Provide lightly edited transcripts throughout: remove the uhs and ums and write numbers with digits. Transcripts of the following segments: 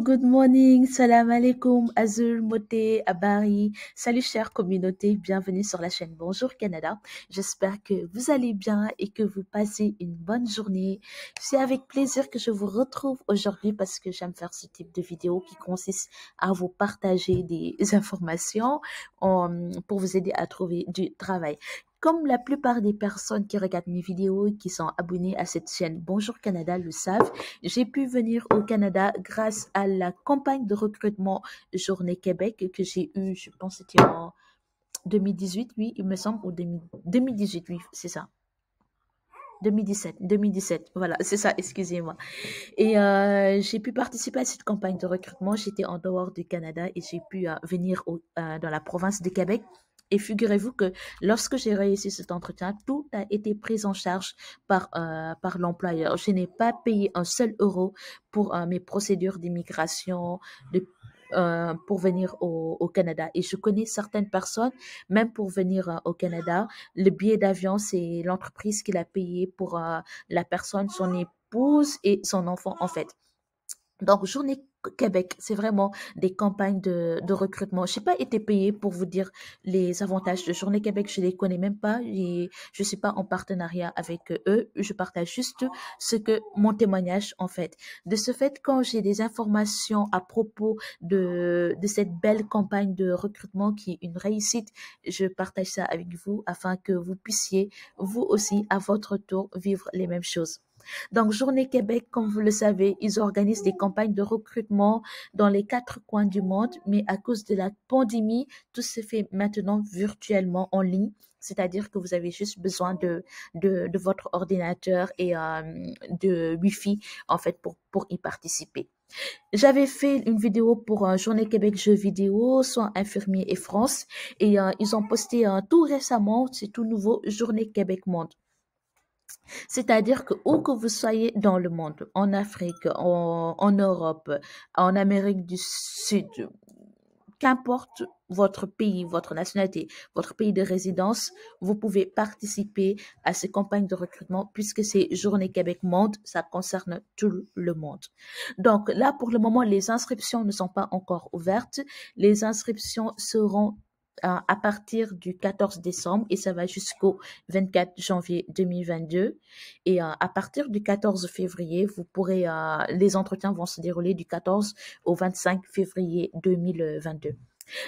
good morning, salam alaikum, Azul, Moté, Abari. Salut chère communauté, bienvenue sur la chaîne Bonjour Canada. J'espère que vous allez bien et que vous passez une bonne journée. C'est avec plaisir que je vous retrouve aujourd'hui parce que j'aime faire ce type de vidéo qui consiste à vous partager des informations pour vous aider à trouver du travail. Comme la plupart des personnes qui regardent mes vidéos et qui sont abonnées à cette chaîne Bonjour Canada le savent, j'ai pu venir au Canada grâce à la campagne de recrutement Journée Québec que j'ai eue, je pense que c'était en 2018, oui, il me semble, ou 2018, oui, c'est ça. 2017, voilà, c'est ça, excusez-moi. Et j'ai pu participer à cette campagne de recrutement. J'étais en dehors du Canada et j'ai pu venir dans la province de Québec. Et figurez-vous que lorsque j'ai réussi cet entretien, tout a été pris en charge par l'employeur. Je n'ai pas payé un seul euro pour mes procédures d'immigration, pour venir au Canada. Et je connais certaines personnes, même pour venir au Canada, le billet d'avion, c'est l'entreprise qui l'a payé pour la personne, son épouse et son enfant, en fait. Donc, Journée Québec, c'est vraiment des campagnes de recrutement. Je n'ai pas été payée pour vous dire les avantages de Journée Québec. Je les connais même pas et je suis pas en partenariat avec eux. Je partage juste ce que mon témoignage, en fait. De ce fait, quand j'ai des informations à propos de cette belle campagne de recrutement qui est une réussite, je partage ça avec vous afin que vous puissiez, vous aussi, à votre tour, vivre les mêmes choses. Donc, Journée Québec, comme vous le savez, ils organisent des campagnes de recrutement dans les 4 coins du monde, mais à cause de la pandémie, tout se fait maintenant virtuellement en ligne. C'est-à-dire que vous avez juste besoin de votre ordinateur et de Wi-Fi, en fait, pour y participer. J'avais fait une vidéo pour Journée Québec Jeux vidéo, soit Infirmiers et France, et ils ont posté tout récemment, c'est tout nouveau, Journée Québec Monde. C'est-à-dire que où que vous soyez dans le monde, en Afrique, en Europe, en Amérique du Sud, qu'importe votre pays, votre nationalité, votre pays de résidence, vous pouvez participer à ces campagnes de recrutement puisque c'est Journée Québec Monde, ça concerne tout le monde. Donc là, pour le moment, les inscriptions ne sont pas encore ouvertes. Les inscriptions seront à partir du 14 décembre et ça va jusqu'au 24 janvier 2022. Et à partir du 14 février, vous pourrez, les entretiens vont se dérouler du 14 au 25 février 2022.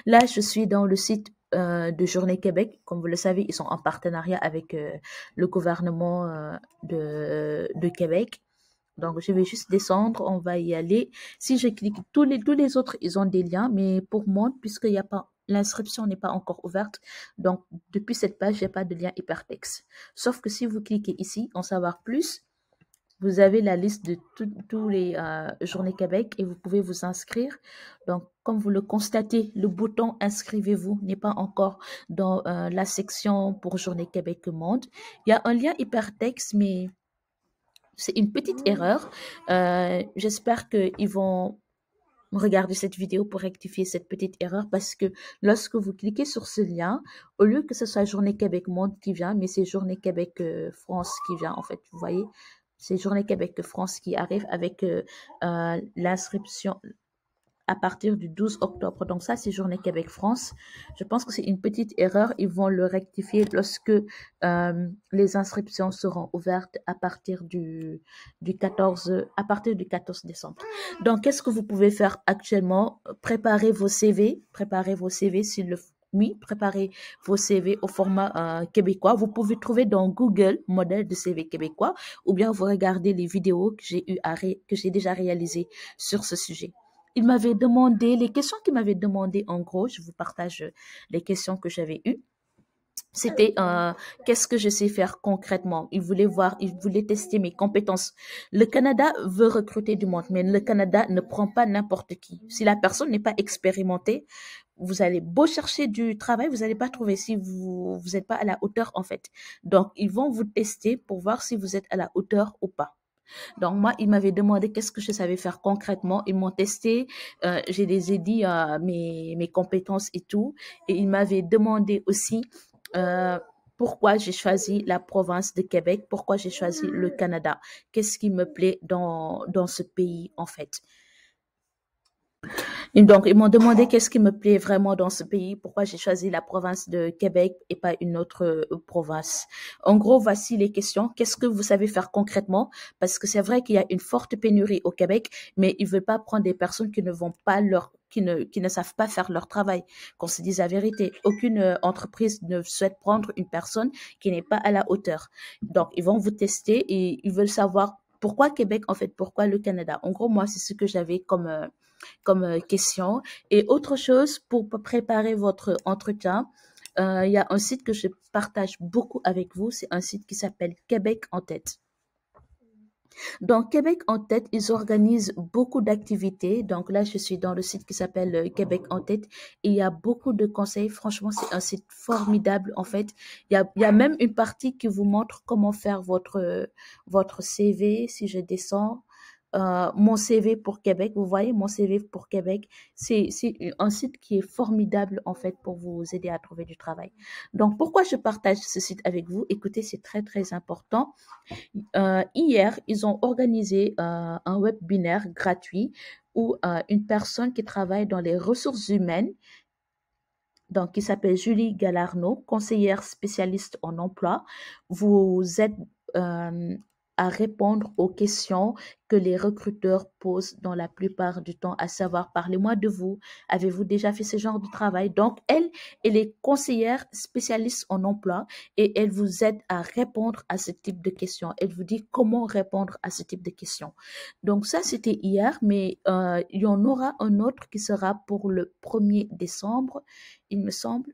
Là, je suis dans le site de Journée Québec. Comme vous le savez, ils sont en partenariat avec le gouvernement de Québec. Donc, je vais juste descendre, on va y aller. Si je clique, tous les autres, ils ont des liens, mais pour moi, puisqu'il n'y a pas, l'inscription n'est pas encore ouverte, donc depuis cette page, il n'y a pas de lien hypertexte. Sauf que si vous cliquez ici, en savoir plus, vous avez la liste de tous les Journées Québec et vous pouvez vous inscrire. Donc, comme vous le constatez, le bouton Inscrivez-vous n'est pas encore dans la section pour Journée Québec Monde. Il y a un lien hypertexte, mais c'est une petite erreur. J'espère qu'ils vont regarder cette vidéo pour rectifier cette petite erreur parce que lorsque vous cliquez sur ce lien, au lieu que ce soit Journée Québec Monde qui vient, mais c'est Journée Québec France qui vient en fait, vous voyez, c'est Journée Québec France qui arrive avec l'inscription à partir du 12 octobre. Donc ça, c'est Journée Québec France. Je pense que c'est une petite erreur. Ils vont le rectifier lorsque les inscriptions seront ouvertes à partir du 14, à partir du 14 décembre. Donc, qu'est-ce que vous pouvez faire actuellement? Préparez vos CV s'il le oui, préparez vos CV au format québécois. Vous pouvez trouver dans Google modèle de CV québécois ou bien vous regardez les vidéos que j'ai déjà réalisées sur ce sujet. Il m'avait demandé, les questions qu'il m'avait demandé, en gros, je vous partage les questions que j'avais eues. C'était qu'est-ce que je sais faire concrètement. Il voulait tester mes compétences. Le Canada veut recruter du monde, mais le Canada ne prend pas n'importe qui. Si la personne n'est pas expérimentée, vous allez beau chercher du travail, vous n'allez pas trouver si vous n'êtes pas à la hauteur en fait. Donc, ils vont vous tester pour voir si vous êtes à la hauteur ou pas. Donc, moi, ils m'avaient demandé qu'est-ce que je savais faire concrètement. Ils m'ont testé. Je les ai dit mes compétences et tout. Et ils m'avaient demandé aussi pourquoi j'ai choisi la province de Québec, pourquoi j'ai choisi le Canada. Qu'est-ce qui me plaît dans ce pays, en fait. Et donc, ils m'ont demandé qu'est-ce qui me plaît vraiment dans ce pays, pourquoi j'ai choisi la province de Québec et pas une autre province. En gros, voici les questions. Qu'est-ce que vous savez faire concrètement? Parce que c'est vrai qu'il y a une forte pénurie au Québec, mais ils veulent pas prendre des personnes qui ne vont pas qui ne savent pas faire leur travail. Qu'on se dise la vérité. Aucune entreprise ne souhaite prendre une personne qui n'est pas à la hauteur. Donc, ils vont vous tester et ils veulent savoir pourquoi Québec, en fait, pourquoi le Canada. En gros, moi, c'est ce que j'avais comme question. Et autre chose, pour préparer votre entretien, il y a un site que je partage beaucoup avec vous. C'est un site qui s'appelle Québec en tête. Dans Québec en tête, ils organisent beaucoup d'activités. Donc là, je suis dans le site qui s'appelle Québec en tête et il y a beaucoup de conseils. Franchement, c'est un site formidable en fait. Il y a même une partie qui vous montre comment faire votre CV. Si je descends, mon CV pour Québec, vous voyez mon CV pour Québec, c'est un site qui est formidable en fait pour vous aider à trouver du travail. Donc pourquoi je partage ce site avec vous? Écoutez, c'est très très important. Hier, ils ont organisé un webinaire gratuit où une personne qui travaille dans les ressources humaines, donc qui s'appelle Julie Galarno, conseillère spécialiste en emploi, vous aide euh, à répondre aux questions que les recruteurs posent dans la plupart du temps, à savoir, parlez-moi de vous, avez-vous déjà fait ce genre de travail? Donc, elle est conseillère spécialiste en emploi et elle vous aide à répondre à ce type de questions. Elle vous dit comment répondre à ce type de questions. Donc, ça, c'était hier, mais il y en aura un autre qui sera pour le 1er décembre, il me semble,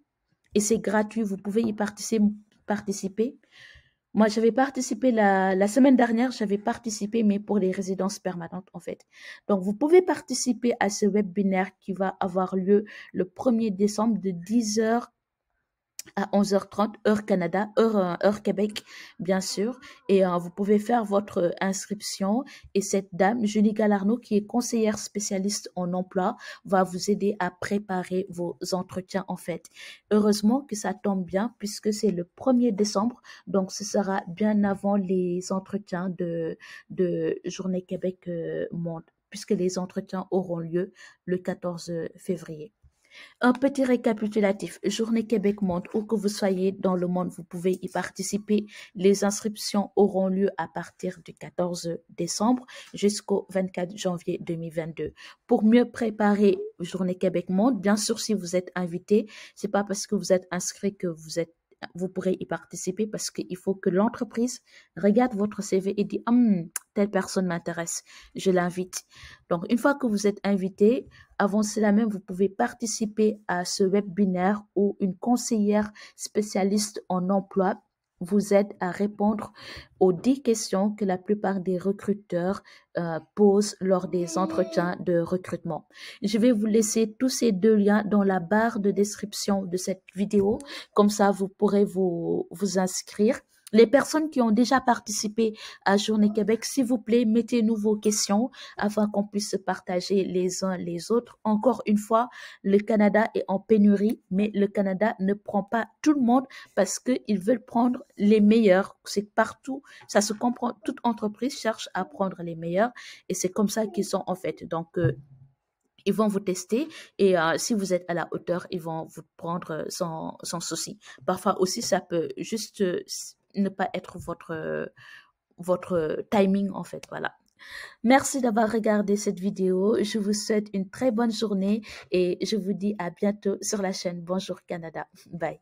et c'est gratuit, vous pouvez y participer. Moi, j'avais participé la semaine dernière, j'avais participé, mais pour les résidences permanentes, en fait. Donc, vous pouvez participer à ce webinaire qui va avoir lieu le 1er décembre de 10h à 11h30, heure Canada, heure Québec, bien sûr. Et vous pouvez faire votre inscription. Et cette dame, Julie Galarno, qui est conseillère spécialiste en emploi, va vous aider à préparer vos entretiens, en fait. Heureusement que ça tombe bien, puisque c'est le 1er décembre. Donc, ce sera bien avant les entretiens de Journée Québec Monde, puisque les entretiens auront lieu le 14 février. Un petit récapitulatif. Journée Québec Monde, où que vous soyez dans le monde, vous pouvez y participer. Les inscriptions auront lieu à partir du 14 décembre jusqu'au 24 janvier 2022. Pour mieux préparer Journée Québec Monde, bien sûr, si vous êtes invité, c'est pas parce que vous êtes inscrit que vous pourrez y participer parce qu'il faut que l'entreprise regarde votre CV et dit telle personne m'intéresse, je l'invite. Donc, une fois que vous êtes invité, avant cela même, vous pouvez participer à ce webinaire où une conseillère spécialiste en emploi vous aide à répondre aux 10 questions que la plupart des recruteurs posent lors des entretiens de recrutement. Je vais vous laisser tous ces deux liens dans la barre de description de cette vidéo. Comme ça, vous pourrez vous inscrire. Les personnes qui ont déjà participé à Journée Québec, s'il vous plaît, mettez-nous vos questions afin qu'on puisse se partager les uns les autres. Encore une fois, le Canada est en pénurie, mais le Canada ne prend pas tout le monde parce qu'ils veulent prendre les meilleurs. C'est partout, ça se comprend. Toute entreprise cherche à prendre les meilleurs et c'est comme ça qu'ils sont en fait. Donc, ils vont vous tester et si vous êtes à la hauteur, ils vont vous prendre sans souci. Parfois aussi, ça peut juste ne pas être votre timing en fait. Voilà. Merci d'avoir regardé cette vidéo. Je vous souhaite une très bonne journée et je vous dis à bientôt sur la chaîne Bonjour Canada. Bye.